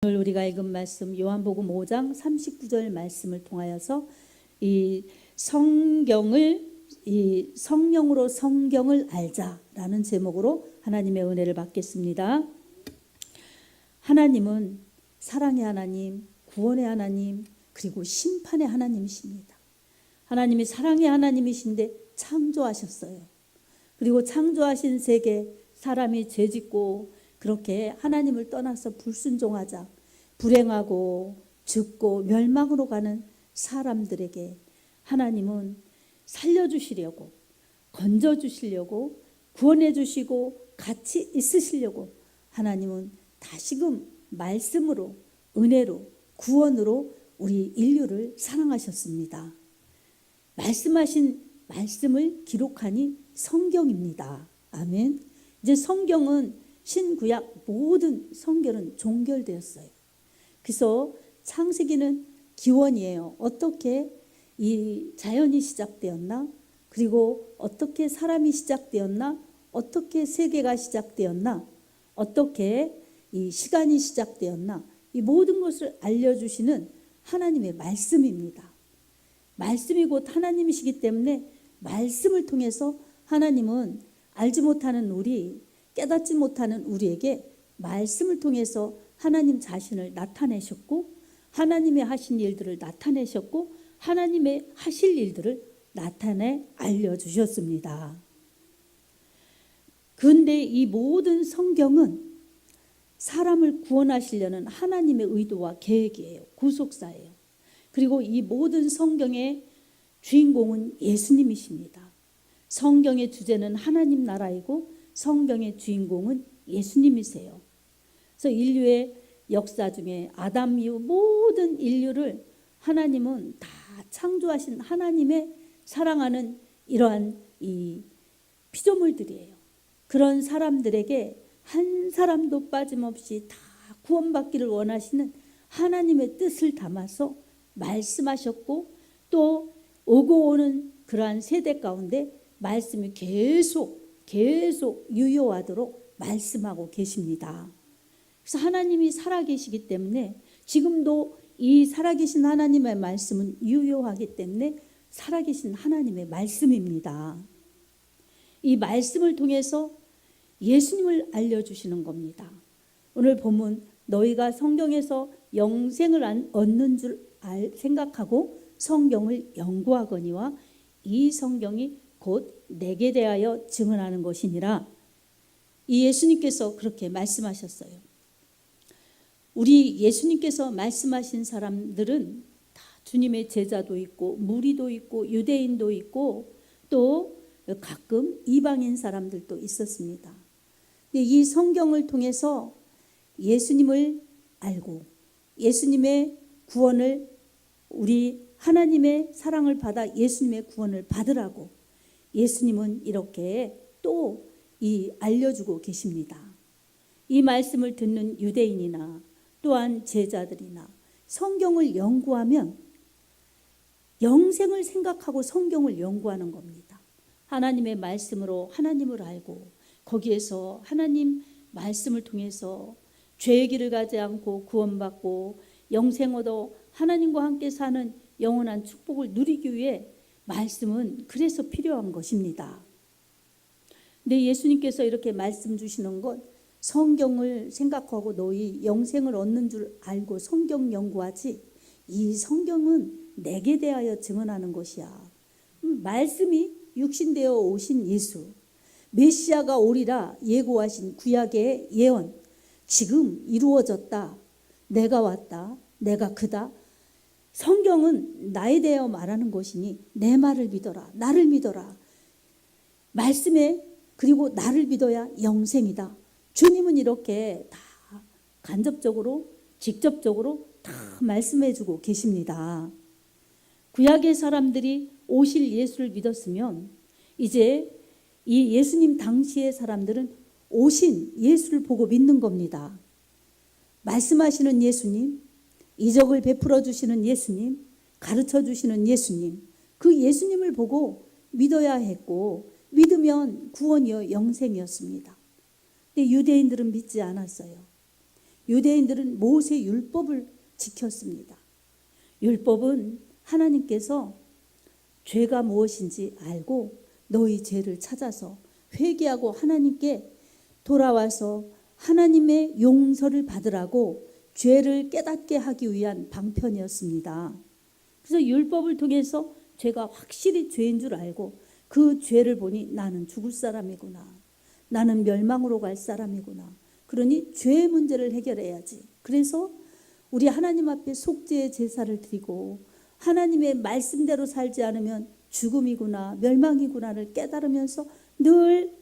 오늘 우리가 읽은 말씀 요한복음 5장 39절 말씀을 통하여서 이 성령으로 성경을 알자라는 제목으로 하나님의 은혜를 받겠습니다. 하나님은 사랑의 하나님, 구원의 하나님, 그리고 심판의 하나님이십니다. 하나님이 사랑의 하나님이신데 창조하셨어요. 그리고 창조하신 세계, 사람이 죄짓고 그렇게 하나님을 떠나서 불순종하자 불행하고 죽고 멸망으로 가는 사람들에게 하나님은 살려주시려고, 건져주시려고, 구원해주시고 같이 있으시려고 하나님은 다시금 말씀으로, 은혜로, 구원으로 우리 인류를 사랑하셨습니다. 말씀하신 말씀을 기록하니 성경입니다. 아멘. 이제 성경은 신구약 모든 성경은 종결되었어요. 그래서 창세기는 기원이에요. 어떻게 이 자연이 시작되었나? 그리고 어떻게 사람이 시작되었나? 어떻게 세계가 시작되었나? 어떻게 이 시간이 시작되었나? 이 모든 것을 알려주시는 하나님의 말씀입니다. 말씀이 곧 하나님이시기 때문에 말씀을 통해서 하나님은 알지 못하는 우리, 깨닫지 못하는 우리에게 말씀을 통해서 하나님 자신을 나타내셨고 하나님의 하신 일들을 나타내셨고 하나님의 하실 일들을 나타내 알려주셨습니다. 그런데 이 모든 성경은 사람을 구원하시려는 하나님의 의도와 계획이에요. 구속사예요. 그리고 이 모든 성경의 주인공은 예수님이십니다. 성경의 주제는 하나님 나라이고 성경의 주인공은 예수님이세요. 그래서 인류의 역사 중에 아담 이후 모든 인류를 하나님은 다 창조하신 하나님의 사랑하는 이러한 이 피조물들이에요. 그런 사람들에게 한 사람도 빠짐없이 다 구원받기를 원하시는 하나님의 뜻을 담아서 말씀하셨고 또 오고 오는 그러한 세대 가운데 말씀이 계속 유효하도록 말씀하고 계십니다. 그래서 하나님이 살아계시기 때문에 지금도 이 살아계신 하나님의 말씀은 유효하기 때문에 살아계신 하나님의 말씀입니다. 이 말씀을 통해서 예수님을 알려주시는 겁니다. 오늘 본문 너희가 성경에서 영생을 얻는 줄 생각하고 성경을 연구하거니와 이 성경이 곧 내게 대하여 증언하는 것이니라. 이 예수님께서 그렇게 말씀하셨어요. 우리 예수님께서 말씀하신 사람들은 다 주님의 제자도 있고 무리도 있고 유대인도 있고 또 가끔 이방인 사람들도 있었습니다. 이 성경을 통해서 예수님을 알고 예수님의 구원을 우리 하나님의 사랑을 받아 예수님의 구원을 받으라고 예수님은 이렇게 또 알려주고 계십니다. 이 말씀을 듣는 유대인이나 또한 제자들이나 성경을 연구하면 영생을 생각하고 성경을 연구하는 겁니다. 하나님의 말씀으로 하나님을 알고 거기에서 하나님 말씀을 통해서 죄의 길을 가지 않고 구원받고 영생 얻어 하나님과 함께 사는 영원한 축복을 누리기 위해 말씀은 그래서 필요한 것입니다. 근데 예수님께서 이렇게 말씀 주시는 것 성경을 생각하고 너희 영생을 얻는 줄 알고 성경 연구하지 이 성경은 내게 대하여 증언하는 것이야. 말씀이 육신되어 오신 예수 메시아가 오리라 예고하신 구약의 예언 지금 이루어졌다. 내가 왔다. 내가 그다. 성경은 나에 대하여 말하는 것이니 내 말을 믿어라. 나를 믿어라. 말씀에 그리고 나를 믿어야 영생이다. 주님은 이렇게 다 간접적으로 직접적으로 다 말씀해 주고 계십니다. 구약의 사람들이 오실 예수를 믿었으면 이제 이 예수님 당시의 사람들은 오신 예수를 보고 믿는 겁니다. 말씀하시는 예수님, 이적을 베풀어 주시는 예수님, 가르쳐 주시는 예수님, 그 예수님을 보고 믿어야 했고 믿으면 구원이요 영생이었습니다. 근데 유대인들은 믿지 않았어요. 유대인들은 모세 율법을 지켰습니다. 율법은 하나님께서 죄가 무엇인지 알고 너희 죄를 찾아서 회개하고 하나님께 돌아와서 하나님의 용서를 받으라고 죄를 깨닫게 하기 위한 방편이었습니다. 그래서 율법을 통해서 죄가 확실히 죄인 줄 알고 그 죄를 보니 나는 죽을 사람이구나. 나는 멸망으로 갈 사람이구나. 그러니 죄의 문제를 해결해야지. 그래서 우리 하나님 앞에 속죄의 제사를 드리고 하나님의 말씀대로 살지 않으면 죽음이구나 멸망이구나를 깨달으면서 늘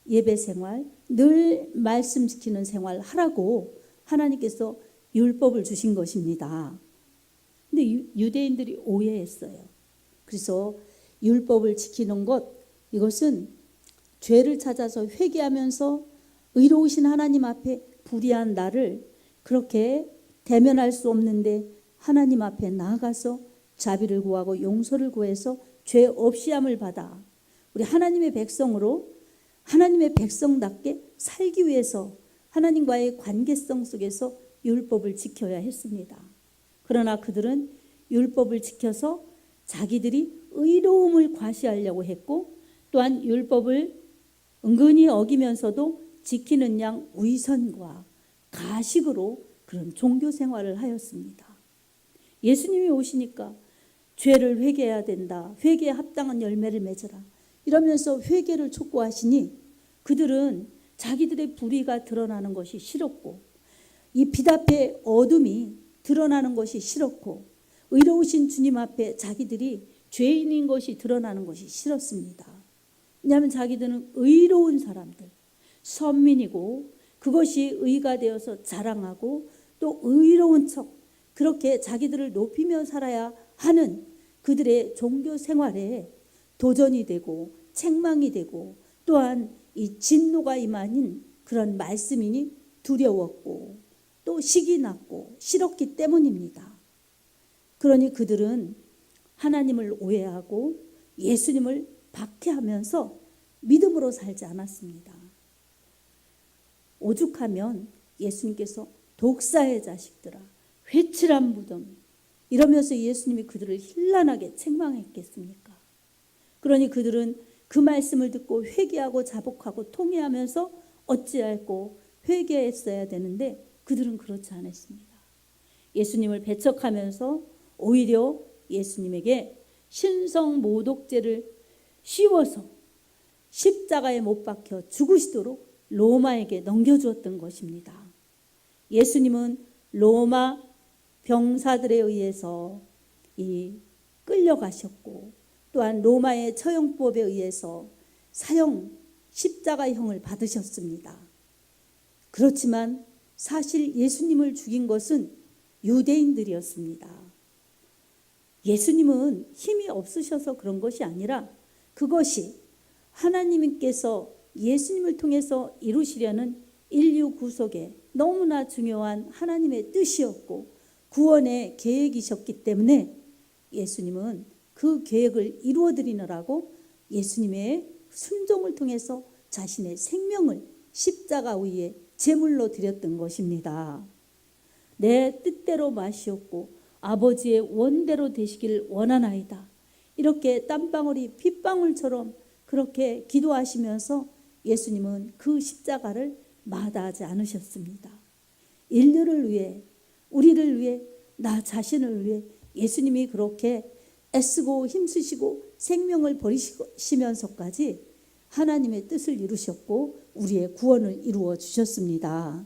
예배 생활, 늘 말씀 지키는 생활 하라고 하나님께서 율법을 주신 것입니다. 근데 유대인들이 오해했어요. 그래서 율법을 지키는 것, 이것은 죄를 찾아서 회개하면서 의로우신 하나님 앞에 불의한 나를 그렇게 대면할 수 없는데 하나님 앞에 나아가서 자비를 구하고 용서를 구해서 죄 없이함을 받아 우리 하나님의 백성으로 하나님의 백성답게 살기 위해서 하나님과의 관계성 속에서 율법을 지켜야 했습니다. 그러나 그들은 율법을 지켜서 자기들이 의로움을 과시하려고 했고 또한 율법을 은근히 어기면서도 지키는 양 위선과 가식으로 그런 종교 생활을 하였습니다. 예수님이 오시니까 죄를 회개해야 된다. 회개에 합당한 열매를 맺으라. 이러면서 회개를 촉구하시니 그들은 자기들의 불의가 드러나는 것이 싫었고 이 빛 앞에 어둠이 드러나는 것이 싫었고 의로우신 주님 앞에 자기들이 죄인인 것이 드러나는 것이 싫었습니다. 왜냐하면 자기들은 의로운 사람들, 선민이고 그것이 의가 되어서 자랑하고 또 의로운 척 그렇게 자기들을 높이며 살아야 하는 그들의 종교 생활에 도전이 되고 책망이 되고 또한 이 진노가 임하는 그런 말씀이니 두려웠고 또 식이 났고 싫었기 때문입니다. 그러니 그들은 하나님을 오해하고 예수님을 박해하면서 믿음으로 살지 않았습니다. 오죽하면 예수님께서 독사의 자식들아 회칠한 무덤 이러면서 예수님이 그들을 힐난하게 책망했겠습니까? 그러니 그들은 그 말씀을 듣고 회개하고 자복하고 통회하면서 어찌할꼬 회개했어야 되는데 그들은 그렇지 않았습니다. 예수님을 배척하면서 오히려 예수님에게 신성모독죄를 씌워서 십자가에 못 박혀 죽으시도록 로마에게 넘겨주었던 것입니다. 예수님은 로마 병사들에 의해서 끌려가셨고 또한 로마의 처형법에 의해서 사형 십자가형을 받으셨습니다. 그렇지만 사실 예수님을 죽인 것은 유대인들이었습니다. 예수님은 힘이 없으셔서 그런 것이 아니라 그것이 하나님께서 예수님을 통해서 이루시려는 인류 구속에 너무나 중요한 하나님의 뜻이었고 구원의 계획이셨기 때문에 예수님은 그 계획을 이루어드리느라고 예수님의 순종을 통해서 자신의 생명을 십자가 위에 제물로 드렸던 것입니다. 내 뜻대로 마시옵고 아버지의 원대로 되시기를 원하나이다. 이렇게 땀방울이 핏방울처럼 그렇게 기도하시면서 예수님은 그 십자가를 마다하지 않으셨습니다. 인류를 위해 우리를 위해 나 자신을 위해 예수님이 그렇게 애쓰고 힘쓰시고 생명을 버리시면서까지 하나님의 뜻을 이루셨고 우리의 구원을 이루어 주셨습니다.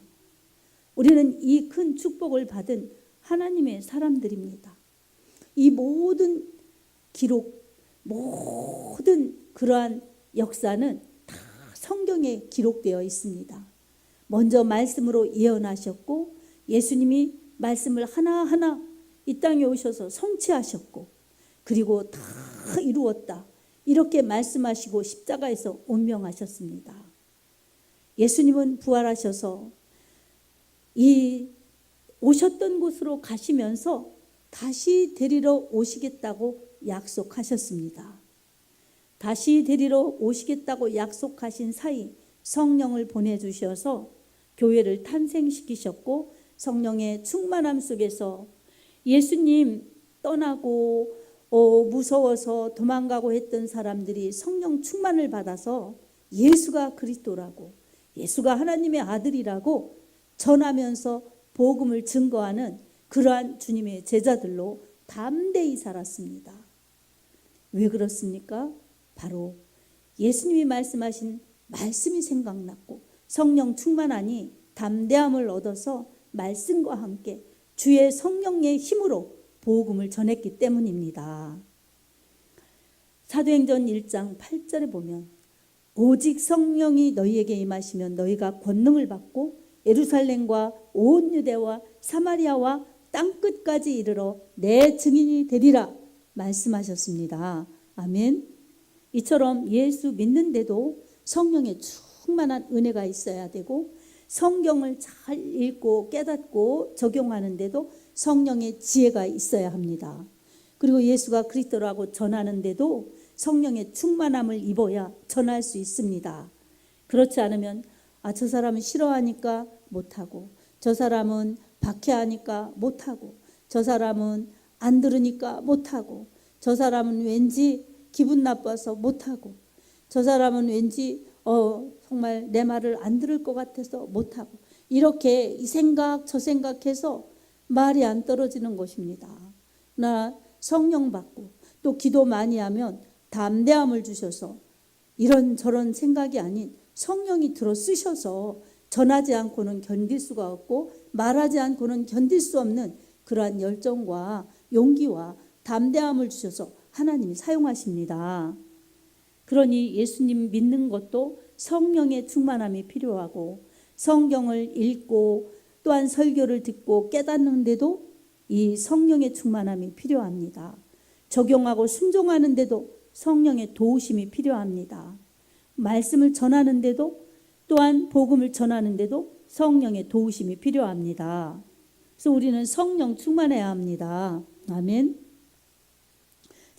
우리는 이 큰 축복을 받은 하나님의 사람들입니다. 이 모든 기록, 모든 그러한 역사는 다 성경에 기록되어 있습니다. 먼저 말씀으로 예언하셨고 예수님이 말씀을 하나하나 이 땅에 오셔서 성취하셨고 그리고 다 이루었다. 이렇게 말씀하시고 십자가에서 운명하셨습니다. 예수님은 부활하셔서 이 오셨던 곳으로 가시면서 다시 데리러 오시겠다고 약속하셨습니다. 다시 데리러 오시겠다고 약속하신 사이 성령을 보내주셔서 교회를 탄생시키셨고 성령의 충만함 속에서 예수님 떠나고 무서워서 도망가고 했던 사람들이 성령 충만을 받아서 예수가 그리스도라고, 예수가 하나님의 아들이라고 전하면서 복음을 증거하는 그러한 주님의 제자들로 담대히 살았습니다. 왜 그렇습니까? 바로 예수님이 말씀하신 말씀이 생각났고 성령 충만하니 담대함을 얻어서 말씀과 함께 주의 성령의 힘으로 복음을 전했기 때문입니다. 사도행전 1장 8절에 보면 오직 성령이 너희에게 임하시면 너희가 권능을 받고 예루살렘과 온 유대와 사마리아와 땅끝까지 이르러 내 증인이 되리라 말씀하셨습니다. 아멘. 이처럼 예수 믿는데도 성령의 충만한 은혜가 있어야 되고 성경을 잘 읽고 깨닫고 적용하는데도 성령의 지혜가 있어야 합니다. 그리고 예수가 그리스도라고 전하는데도 성령의 충만함을 입어야 전할 수 있습니다. 그렇지 않으면 저 사람은 싫어하니까 못하고, 저 사람은 박해하니까 못하고, 저 사람은 안 들으니까 못하고, 저 사람은 왠지 기분 나빠서 못하고, 저 사람은 왠지 정말 내 말을 안 들을 것 같아서 못하고, 이렇게 이 생각 저 생각해서 말이 안 떨어지는 것입니다. 나 성령 받고 또 기도 많이 하면 담대함을 주셔서 이런저런 생각이 아닌 성령이 들어 쓰셔서 전하지 않고는 견딜 수가 없고 말하지 않고는 견딜 수 없는 그러한 열정과 용기와 담대함을 주셔서 하나님이 사용하십니다. 그러니 예수님 믿는 것도 성령의 충만함이 필요하고 성경을 읽고 또한 설교를 듣고 깨닫는데도 이 성령의 충만함이 필요합니다. 적용하고 순종하는데도 성령의 도우심이 필요합니다. 말씀을 전하는데도 또한 복음을 전하는데도 성령의 도우심이 필요합니다. 그래서 우리는 성령 충만해야 합니다. 아멘.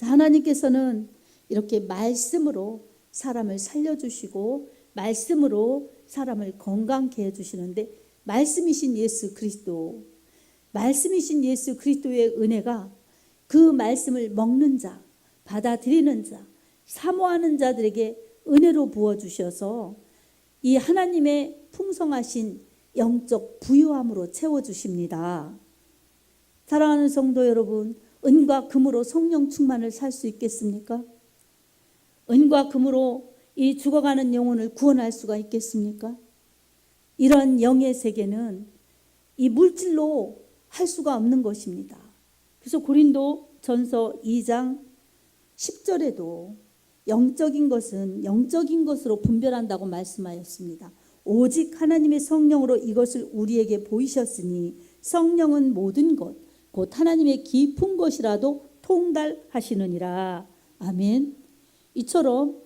하나님께서는 이렇게 말씀으로 사람을 살려주시고 말씀으로 사람을 건강케 해주시는데 말씀이신 예수 그리스도, 말씀이신 예수 그리스도의 은혜가 그 말씀을 먹는 자, 받아들이는 자, 사모하는 자들에게 은혜로 부어주셔서 이 하나님의 풍성하신 영적 부유함으로 채워주십니다. 사랑하는 성도 여러분, 은과 금으로 성령 충만을 살 수 있겠습니까? 은과 금으로 이 죽어가는 영혼을 구원할 수가 있겠습니까? 이런 영의 세계는 이 물질로 할 수가 없는 것입니다. 그래서 고린도 전서 2장 10절에도 영적인 것은 영적인 것으로 분별한다고 말씀하였습니다. 오직 하나님의 성령으로 이것을 우리에게 보이셨으니 성령은 모든 것, 곧 하나님의 깊은 것이라도 통달하시느니라. 아멘. 이처럼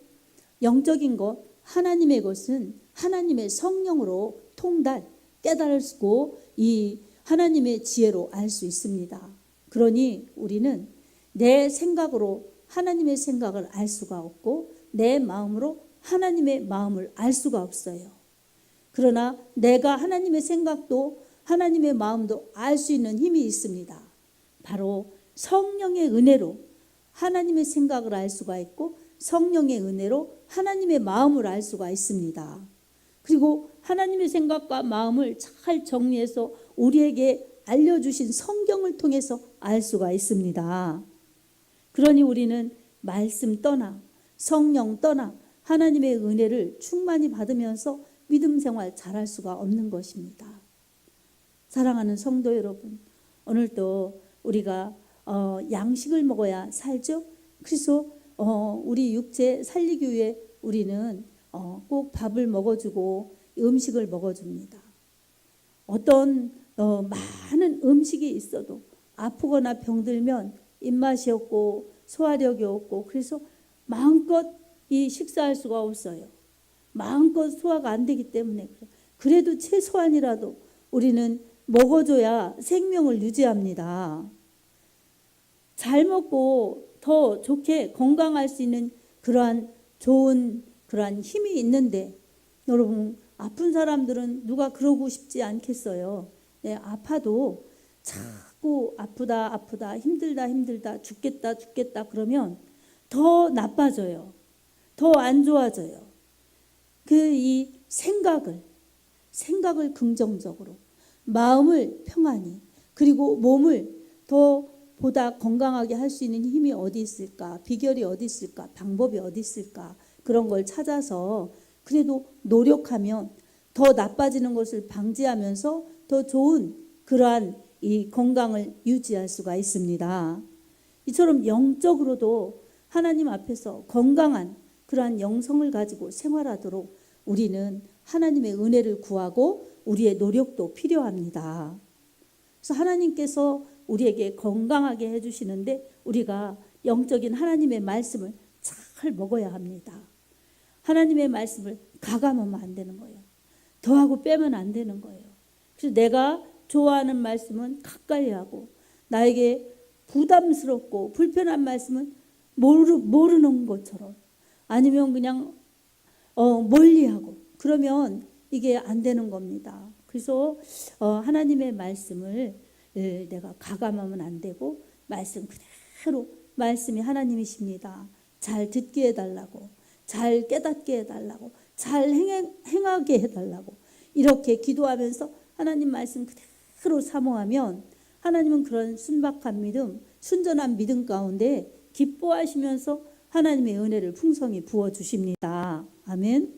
영적인 것, 하나님의 것은 하나님의 성령으로 통달, 깨달고 이 하나님의 지혜로 알 수 있습니다. 그러니 우리는 내 생각으로 하나님의 생각을 알 수가 없고 내 마음으로 하나님의 마음을 알 수가 없어요. 그러나 내가 하나님의 생각도 하나님의 마음도 알 수 있는 힘이 있습니다. 바로 성령의 은혜로 하나님의 생각을 알 수가 있고 성령의 은혜로 하나님의 마음을 알 수가 있습니다. 그리고 하나님의 생각과 마음을 잘 정리해서 우리에게 알려주신 성경을 통해서 알 수가 있습니다. 그러니 우리는 말씀 떠나 성령 떠나 하나님의 은혜를 충만히 받으면서 믿음 생활 잘할 수가 없는 것입니다. 사랑하는 성도 여러분, 오늘도 우리가 양식을 먹어야 살죠. 그래서 우리 육체 살리기 위해 우리는 꼭 밥을 먹어주고 음식을 먹어줍니다. 어떤 많은 음식이 있어도 아프거나 병들면 입맛이 없고 소화력이 없고 그래서 마음껏 이 식사할 수가 없어요. 마음껏 소화가 안 되기 때문에 그래도 최소한이라도 우리는 먹어줘야 생명을 유지합니다. 잘 먹고 더 좋게 건강할 수 있는 그러한 좋은 그러한 힘이 있는데 여러분 아픈 사람들은 누가 그러고 싶지 않겠어요. 아파도 자꾸 아프다 힘들다 죽겠다 그러면 더 나빠져요. 더 안 좋아져요. 이 생각을 긍정적으로, 마음을 평안히, 그리고 몸을 더 보다 건강하게 할 수 있는 힘이 어디 있을까, 비결이 어디 있을까, 방법이 어디 있을까, 그런 걸 찾아서 그래도 노력하면 더 나빠지는 것을 방지하면서 더 좋은 그러한 이 건강을 유지할 수가 있습니다. 이처럼 영적으로도 하나님 앞에서 건강한 그러한 영성을 가지고 생활하도록 우리는 하나님의 은혜를 구하고 우리의 노력도 필요합니다. 그래서 하나님께서 우리에게 건강하게 해주시는데 우리가 영적인 하나님의 말씀을 잘 먹어야 합니다. 하나님의 말씀을 가감하면 안 되는 거예요. 더하고 빼면 안 되는 거예요. 그래서 내가 좋아하는 말씀은 가까이 하고, 나에게 부담스럽고 불편한 말씀은 모르는 것처럼, 아니면 그냥 멀리하고, 그러면 이게 안 되는 겁니다. 그래서 하나님의 말씀을 내가 가감하면 안 되고, 말씀 그대로, 말씀이 하나님이십니다. 잘 듣게 해달라고, 잘 깨닫게 해달라고, 잘 행하게 해달라고 이렇게 기도하면서 하나님 말씀 그대로 사모하면 하나님은 그런 순박한 믿음, 순전한 믿음 가운데 기뻐하시면서 하나님의 은혜를 풍성히 부어주십니다. 아멘.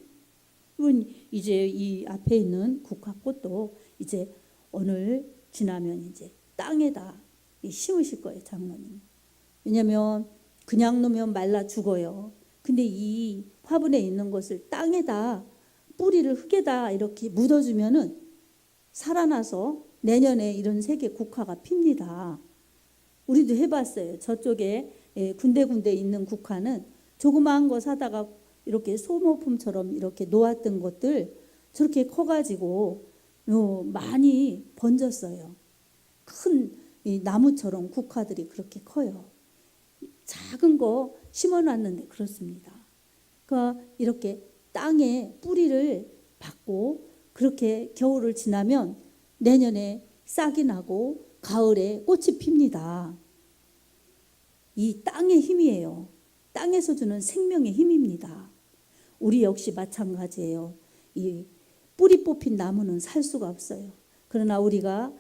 이제 이 앞에 있는 국화꽃도 이제 오늘 지나면 이제 땅에다 심으실 거예요, 장로님. 왜냐하면 그냥 놓으면 말라 죽어요. 근데 이 화분에 있는 것을 땅에다, 뿌리를 흙에다 이렇게 묻어주면은 살아나서 내년에 이런 색의 국화가 핍니다. 우리도 해봤어요. 저쪽에 군데군데 있는 국화는 조그마한 거 사다가 이렇게 소모품처럼 이렇게 놓았던 것들 저렇게 커가지고 많이 번졌어요. 큰 나무처럼 국화들이 그렇게 커요. 작은 거 심어놨는데 그렇습니다. 그러니까 이렇게 땅에 뿌리를 받고 그렇게 겨울을 지나면 내년에 싹이 나고 가을에 꽃이 핍니다. 이 땅의 힘이에요. 땅에서 주는 생명의 힘입니다. 우리 역시 마찬가지예요. 이 뿌리 뽑힌 나무는 살 수가 없어요. 그러나 우리가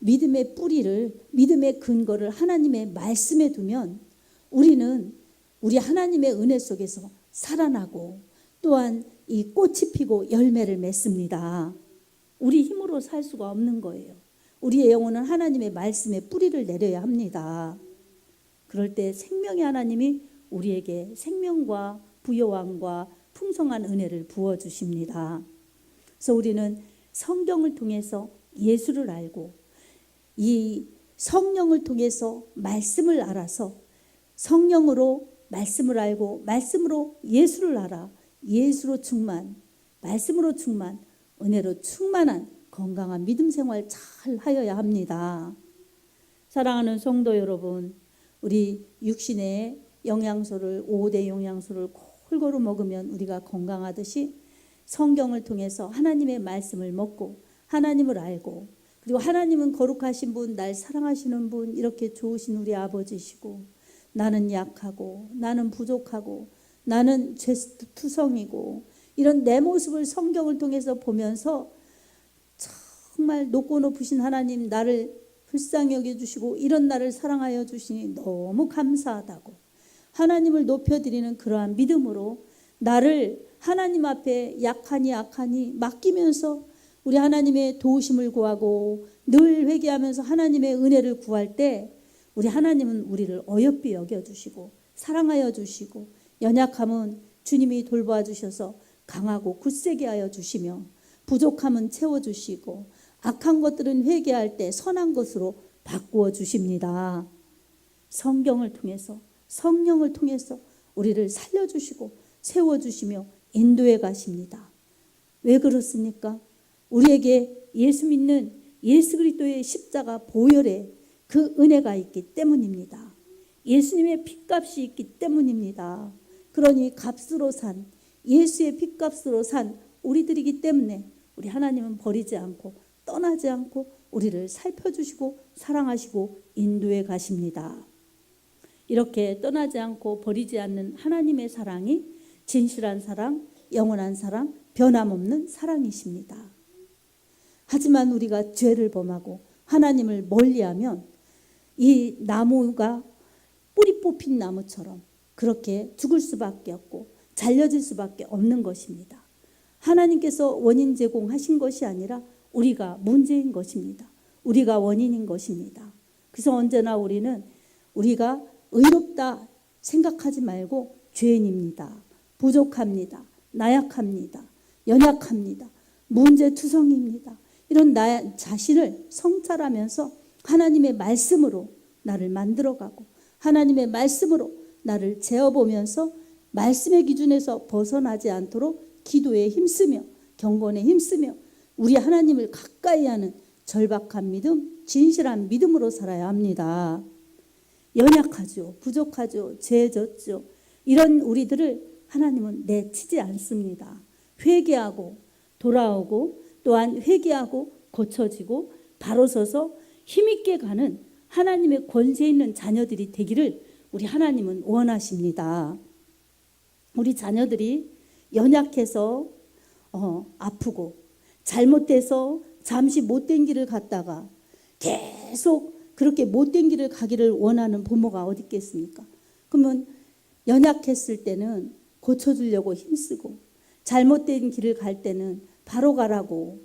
믿음의 뿌리를, 믿음의 근거를 하나님의 말씀에 두면 우리는 우리 하나님의 은혜 속에서 살아나고 또한 이 꽃이 피고 열매를 맺습니다. 우리 힘으로 살 수가 없는 거예요. 우리의 영혼은 하나님의 말씀에 뿌리를 내려야 합니다. 그럴 때 생명의 하나님이 우리에게 생명과 부요함과 풍성한 은혜를 부어주십니다. 그래서 우리는 성경을 통해서 예수를 알고 이 성령을 통해서 말씀을 알아서 성령으로 말씀을 알고 말씀으로 예수를 알아 예수로 충만, 말씀으로 충만, 은혜로 충만한 건강한 믿음 생활 잘 하여야 합니다. 사랑하는 성도 여러분, 우리 육신의 영양소를 5대 영양소를 골고루 먹으면 우리가 건강하듯이 성경을 통해서 하나님의 말씀을 먹고 하나님을 알고, 그리고 하나님은 거룩하신 분, 날 사랑하시는 분, 이렇게 좋으신 우리 아버지시고 나는 약하고 나는 부족하고 나는 죄투성이고 이런 내 모습을 성경을 통해서 보면서 정말 높고 높으신 하나님, 나를 불쌍히 여겨주시고 이런 나를 사랑하여 주시니 너무 감사하다고 하나님을 높여드리는 그러한 믿음으로 나를 하나님 앞에 약하니 맡기면서 우리 하나님의 도우심을 구하고 늘 회개하면서 하나님의 은혜를 구할 때 우리 하나님은 우리를 어여삐 여겨주시고 사랑하여 주시고 연약함은 주님이 돌보아 주셔서 강하고 굳세게 하여 주시며 부족함은 채워주시고 악한 것들은 회개할 때 선한 것으로 바꾸어 주십니다. 성경을 통해서 성령을 통해서 우리를 살려주시고 세워주시며 인도해 가십니다. 왜 그렇습니까? 우리에게 예수 믿는 예수 그리스도의 십자가 보혈에 그 은혜가 있기 때문입니다. 예수님의 핏값이 있기 때문입니다. 그러니 값으로 산 예수의 핏값으로 산 우리들이기 때문에 우리 하나님은 버리지 않고 떠나지 않고 우리를 살펴주시고 사랑하시고 인도해 가십니다. 이렇게 떠나지 않고 버리지 않는 하나님의 사랑이 진실한 사랑, 영원한 사랑, 변함없는 사랑이십니다. 하지만 우리가 죄를 범하고 하나님을 멀리하면 이 나무가 뿌리 뽑힌 나무처럼 그렇게 죽을 수밖에 없고 잘려질 수밖에 없는 것입니다. 하나님께서 원인 제공하신 것이 아니라 우리가 문제인 것입니다. 우리가 원인인 것입니다. 그래서 언제나 우리는 우리가 의롭다 생각하지 말고 죄인입니다. 부족합니다. 나약합니다. 연약합니다. 문제투성입니다. 이런 나 자신을 성찰하면서 하나님의 말씀으로 나를 만들어가고 하나님의 말씀으로 나를 재어보면서 말씀의 기준에서 벗어나지 않도록 기도에 힘쓰며 경건에 힘쓰며 우리 하나님을 가까이 하는 절박한 믿음, 진실한 믿음으로 살아야 합니다. 연약하죠. 부족하죠. 죄 졌죠. 이런 우리들을 하나님은 내치지 않습니다. 회개하고 돌아오고 또한 회개하고 고쳐지고 바로 서서 힘있게 가는 하나님의 권세 있는 자녀들이 되기를 우리 하나님은 원하십니다. 우리 자녀들이 연약해서 아프고 잘못돼서 잠시 못된 길을 갔다가 계속 그렇게 못된 길을 가기를 원하는 부모가 어디 있겠습니까? 그러면 연약했을 때는 고쳐주려고 힘쓰고 잘못된 길을 갈 때는 바로 가라고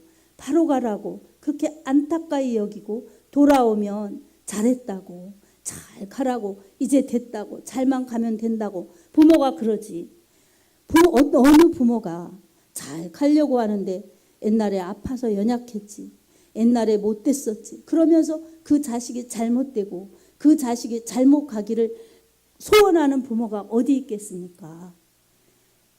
그렇게 안타까이 여기고 돌아오면 잘했다고 잘 가라고 이제 됐다고 잘만 가면 된다고 부모가 그러지. 어느 부모가 잘 가려고 하는데 옛날에 아파서 연약했지. 옛날에 못됐었지. 그러면서 그 자식이 잘못되고 그 자식이 잘못 가기를 소원하는 부모가 어디 있겠습니까?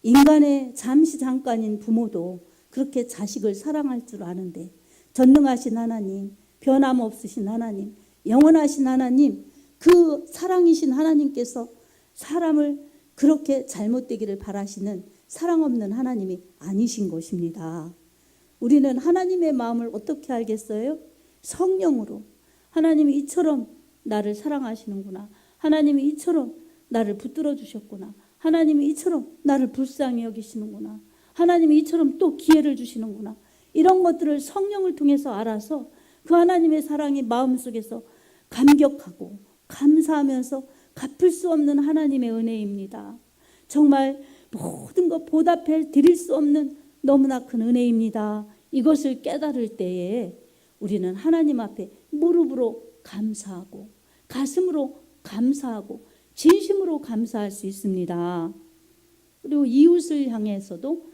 인간의 잠깐인 부모도 그렇게 자식을 사랑할 줄 아는데 전능하신 하나님, 변함없으신 하나님, 영원하신 하나님, 그 사랑이신 하나님께서 사람을 그렇게 잘못되기를 바라시는 사랑 없는 하나님이 아니신 것입니다. 우리는 하나님의 마음을 어떻게 알겠어요? 성령으로. 하나님이 이처럼 나를 사랑하시는구나. 하나님이 이처럼 나를 붙들어 주셨구나. 하나님이 이처럼 나를 불쌍히 여기시는구나. 하나님이 이처럼 또 기회를 주시는구나. 이런 것들을 성령을 통해서 알아서 그 하나님의 사랑이 마음속에서 감격하고 감사하면서 갚을 수 없는 하나님의 은혜입니다. 정말 모든 것 보답해 드릴 수 없는 너무나 큰 은혜입니다. 이것을 깨달을 때에 우리는 하나님 앞에 무릎으로 감사하고 가슴으로 감사하고 진심으로 감사할 수 있습니다. 그리고 이웃을 향해서도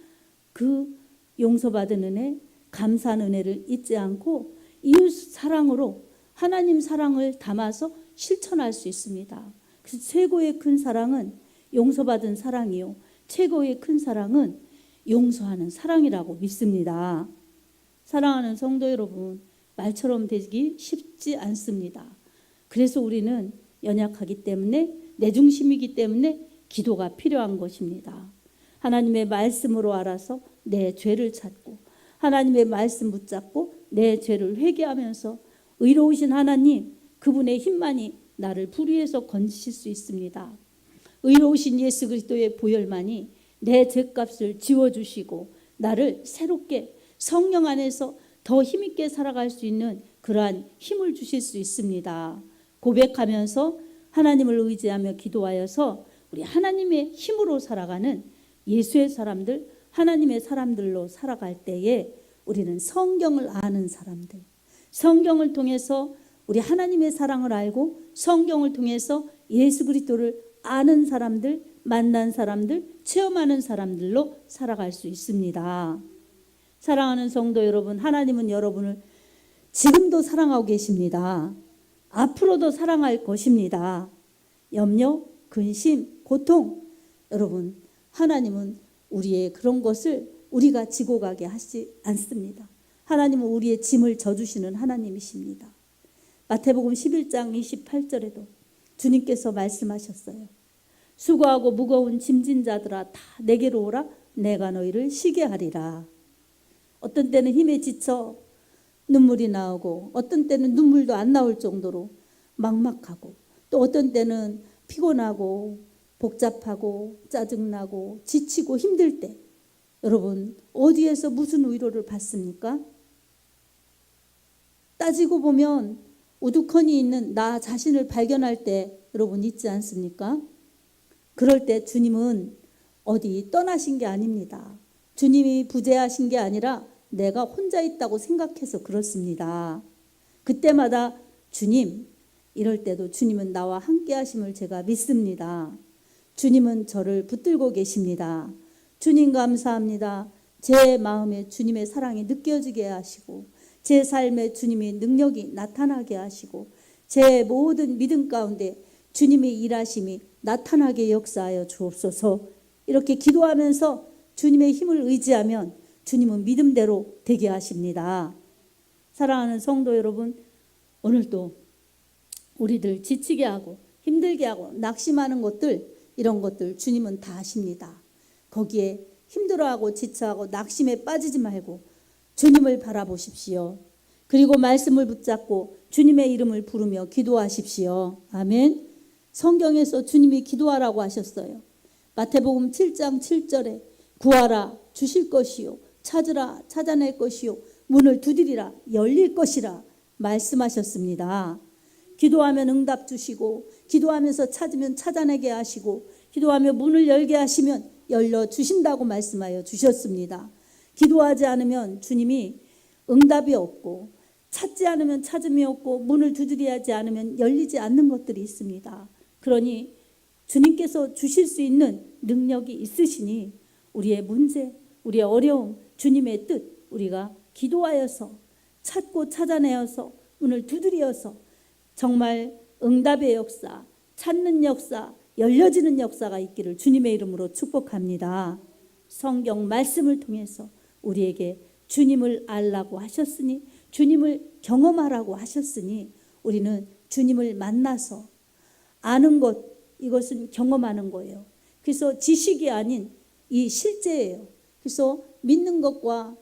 그 용서받은 은혜, 감사한 은혜를 잊지 않고 이웃 사랑으로 하나님 사랑을 담아서 실천할 수 있습니다. 그래서 최고의 큰 사랑은 용서받은 사랑이요. 최고의 큰 사랑은 용서하는 사랑이라고 믿습니다. 사랑하는 성도 여러분, 말처럼 되기 쉽지 않습니다. 그래서 우리는 연약하기 때문에 내 중심이기 때문에 기도가 필요한 것입니다. 하나님의 말씀으로 알아서 내 죄를 찾고 하나님의 말씀 붙잡고 내 죄를 회개하면서 의로우신 하나님 그분의 힘만이 나를 불의에서 건지실 수 있습니다. 의로우신 예수 그리스도의 보혈만이 내 죄값을 지워주시고 나를 새롭게 성령 안에서 더 힘있게 살아갈 수 있는 그러한 힘을 주실 수 있습니다. 고백하면서 하나님을 의지하며 기도하여서 우리 하나님의 힘으로 살아가는 예수의 사람들, 하나님의 사람들로 살아갈 때에 우리는 성경을 아는 사람들, 성경을 통해서 우리 하나님의 사랑을 알고 성경을 통해서 예수 그리스도를 아는 사람들, 만난 사람들, 체험하는 사람들로 살아갈 수 있습니다. 사랑하는 성도 여러분, 하나님은 여러분을 지금도 사랑하고 계십니다. 앞으로도 사랑할 것입니다. 염려, 근심, 고통, 여러분 하나님은 우리의 그런 것을 우리가 지고 가게 하지 않습니다. 하나님은 우리의 짐을 져주시는 하나님이십니다. 마태복음 11장 28절에도 주님께서 말씀하셨어요. 수고하고 무거운 짐진 자들아 다 내게로 오라. 내가 너희를 쉬게 하리라. 어떤 때는 힘에 지쳐 눈물이 나오고 어떤 때는 눈물도 안 나올 정도로 막막하고 또 어떤 때는 피곤하고 복잡하고 짜증나고 지치고 힘들 때 여러분 어디에서 무슨 위로를 받습니까? 따지고 보면 우두커니 있는 나 자신을 발견할 때 여러분 있지 않습니까? 그럴 때 주님은 어디 떠나신 게 아닙니다. 주님이 부재하신 게 아니라 내가 혼자 있다고 생각해서 그렇습니다. 그때마다 주님, 이럴 때도 주님은 나와 함께 하심을 제가 믿습니다. 주님은 저를 붙들고 계십니다. 주님 감사합니다. 제 마음에 주님의 사랑이 느껴지게 하시고 제 삶에 주님의 능력이 나타나게 하시고 제 모든 믿음 가운데 주님의 일하심이 나타나게 역사하여 주옵소서. 이렇게 기도하면서 주님의 힘을 의지하면 주님은 믿음대로 되게 하십니다. 사랑하는 성도 여러분, 오늘도 우리들 지치게 하고 힘들게 하고 낙심하는 것들, 이런 것들 주님은 다 아십니다. 거기에 힘들어하고 지쳐하고 낙심에 빠지지 말고 주님을 바라보십시오. 그리고 말씀을 붙잡고 주님의 이름을 부르며 기도하십시오. 아멘. 성경에서 주님이 기도하라고 하셨어요. 마태복음 7장 7절에 구하라 주실 것이요 찾으라 찾아낼 것이요 문을 두드리라 열릴 것이라 말씀하셨습니다. 기도하면 응답 주시고 기도하면서 찾으면 찾아내게 하시고 기도하며 문을 열게 하시면 열려 주신다고 말씀하여 주셨습니다. 기도하지 않으면 주님이 응답이 없고 찾지 않으면 찾음이 없고 문을 두드리지 않으면 열리지 않는 것들이 있습니다. 그러니 주님께서 주실 수 있는 능력이 있으시니 우리의 문제, 우리의 어려움, 주님의 뜻 우리가 기도하여서 찾고 찾아내어서 문을 두드려서 정말 응답의 역사, 찾는 역사, 열려지는 역사가 있기를 주님의 이름으로 축복합니다. 성경 말씀을 통해서 우리에게 주님을 알라고 하셨으니 주님을 경험하라고 하셨으니 우리는 주님을 만나서 아는 것, 이것은 경험하는 거예요. 그래서 지식이 아닌 이 실제예요. 그래서 믿는 것과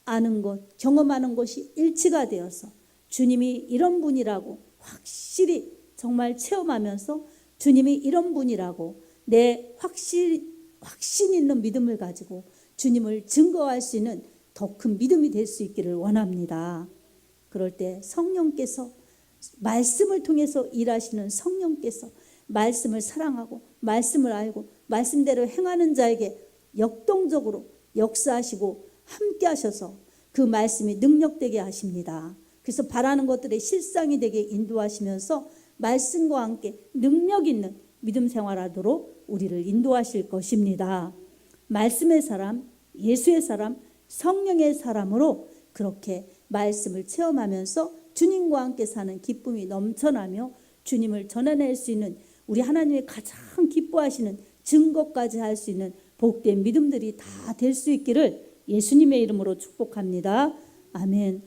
아는 것, 경험하는 것이 일치가 되어서 주님이 이런 분이라고 확실히 정말 체험하면서 주님이 이런 분이라고 내 확신 있는 믿음을 가지고 주님을 증거할 수 있는 더 큰 믿음이 될 수 있기를 원합니다. 그럴 때 성령께서 말씀을 통해서 일하시는 성령께서 말씀을 사랑하고 말씀을 알고 말씀대로 행하는 자에게 역동적으로 역사하시고 함께 하셔서 그 말씀이 능력되게 하십니다. 그래서 바라는 것들의 실상이 되게 인도하시면서 말씀과 함께 능력 있는 믿음 생활하도록 우리를 인도하실 것입니다. 말씀의 사람, 예수의 사람, 성령의 사람으로 그렇게 말씀을 체험하면서 주님과 함께 사는 기쁨이 넘쳐나며 주님을 전해낼 수 있는 우리 하나님의 가장 기뻐하시는 증거까지 할 수 있는 복된 믿음들이 다 될 수 있기를 예수님의 이름으로 축복합니다. 아멘.